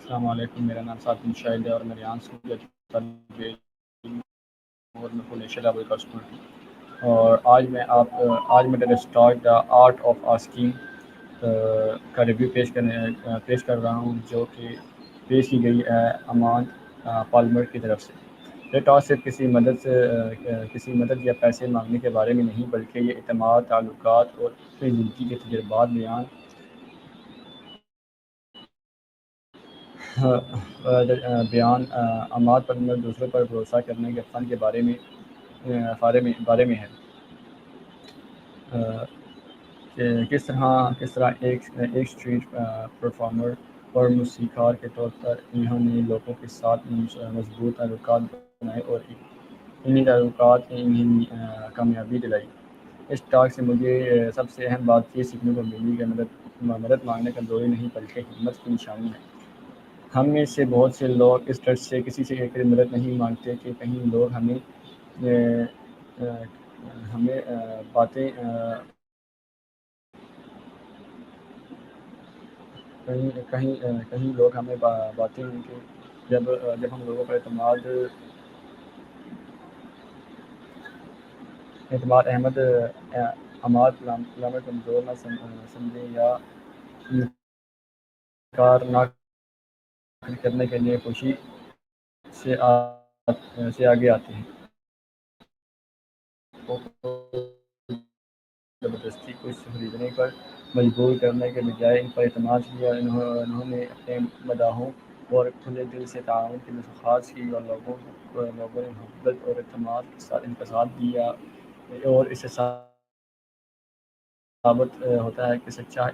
السلام علیکم، میرا نام سعد بن شاہد ہے اور میں ریان اسکول کا طالب علم ہوں اور میں پولیشیا لیول کا اسٹوڈنٹ ہوں۔ اور آج میں start the art of asking کا ریویو پیش کر رہا ہوں، جو کہ پیش کی گئی ہے امان پالمر کی طرف سے۔ یہ ٹاک صرف کسی مدد یا پیسے مانگنے کے بارے میں نہیں، بلکہ یہ اعتماد، تعلقات اور اپنی زندگی کے تجربات بیان عماد پر دوسروں پر بھروسہ کرنے کے فن کے بارے میں ہے۔ کہ کس طرح ایک اسٹریٹ پرفارمر اور موسیقار کے طور پر انہوں نے لوگوں کے ساتھ مضبوط تعلقات بنائے اور انہی تعلقات نے انہیں کامیابی دلائی۔ اس ٹاک سے مجھے سب سے اہم بات یہ سیکھنے کو ملی کہ مدد مانگنا کمزوری نہیں بلکہ ہمت کی نشانی ہے۔ ہم میں سے بہت سے لوگ اس ڈر سے کسی سے مدد نہیں مانگتے کہ کہیں لوگ ہمیں باتیں کہیں لوگ ہمیں باتیں ان کے جب ہم لوگوں پر عماد علامہ کمزور نہ سمجھیں یا انکار نہ کرنے کے لیے خوشی سے آگے آتے ہیں۔ زبردستی کچھ خریدنے پر مجبور کرنے کے بجائے ان پر اعتماد کیا۔ انہوں نے اپنے مداحوں اور کھلے دل سے تعاون کی درخواست کی اور لوگوں نے محبت اور اعتماد کے ساتھ ان کا ساتھ دیا، اور اس سے ثابت ہوتا ہے کہ سچا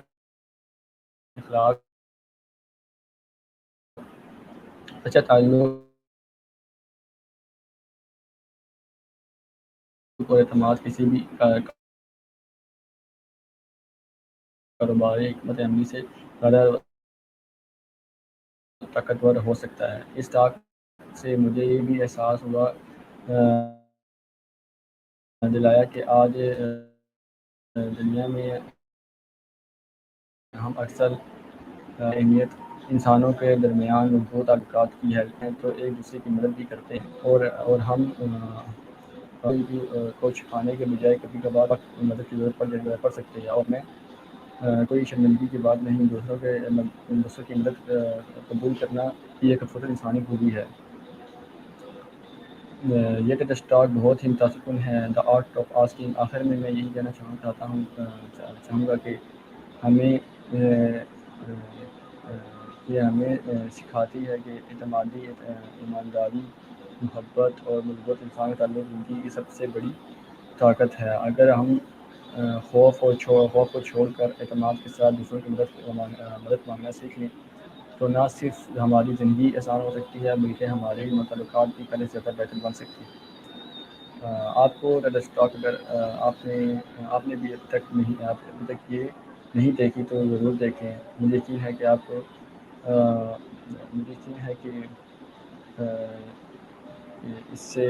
تعلق اور اعتماد کسی بھی کاروباری حکمت عملی سے زیادہ طاقتور ہو سکتا ہے۔ اس ٹاک سے مجھے یہ بھی احساس دلایا کہ آج دنیا میں ہم اکثر اہمیت انسانوں کے درمیان مضبوط تعلقات کی ہے تو ایک دوسرے کی مدد بھی کرتے ہیں، اور ہم کو چھپانے کے بجائے کبھی کبھار وقت مدد کی ضرورت پڑ سکتی ہے، اور میں کوئی شرمندگی کی بات نہیں۔ دوسروں کی مدد قبول کرنا یہ ایک خوبصورت انسانی خوبی ہے۔ یہ ٹیڈ ٹاک بہت ہی متاثر کن ہے۔ The art of asking. آخر میں یہی کہنا چاہوں گا کہ یہ ہمیں سکھاتی ہے کہ ایمانداری، محبت اور مثبت انسانی تعلق زندگی کی سب سے بڑی طاقت ہے۔ اگر ہم خوف کو چھوڑ کر اعتماد کے ساتھ دوسروں کی مدد مانگنا سیکھ لیں تو نہ صرف ہماری زندگی آسان ہو سکتی ہے بلکہ ہمارے تعلقات بھی پہلے سے زیادہ بہتر بن سکتی ہیں۔ آپ کو ٹیڈ ٹاک اگر آپ نے بھی ابھی تک یہ نہیں دیکھی تو ضرور دیکھیں۔ مجھے یقین ہے کہ اس سے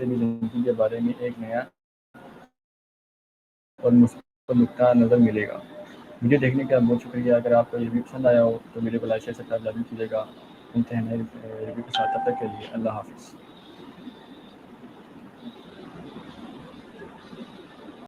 بھی زندگی کے بارے میں ایک نیا اور مثبت نقطہ نظر ملے گا۔ ویڈیو دیکھنے کا بہت شکریہ۔ اگر آپ کو یہ ویڈیو پسند آیا ہو تو ویڈیو کو لائک شیئر سبسکرائب لازمی کیجیے گا۔ ملتے ہیں نئے ریویو کے ساتھ، تب تک کے لیے اللہ حافظ۔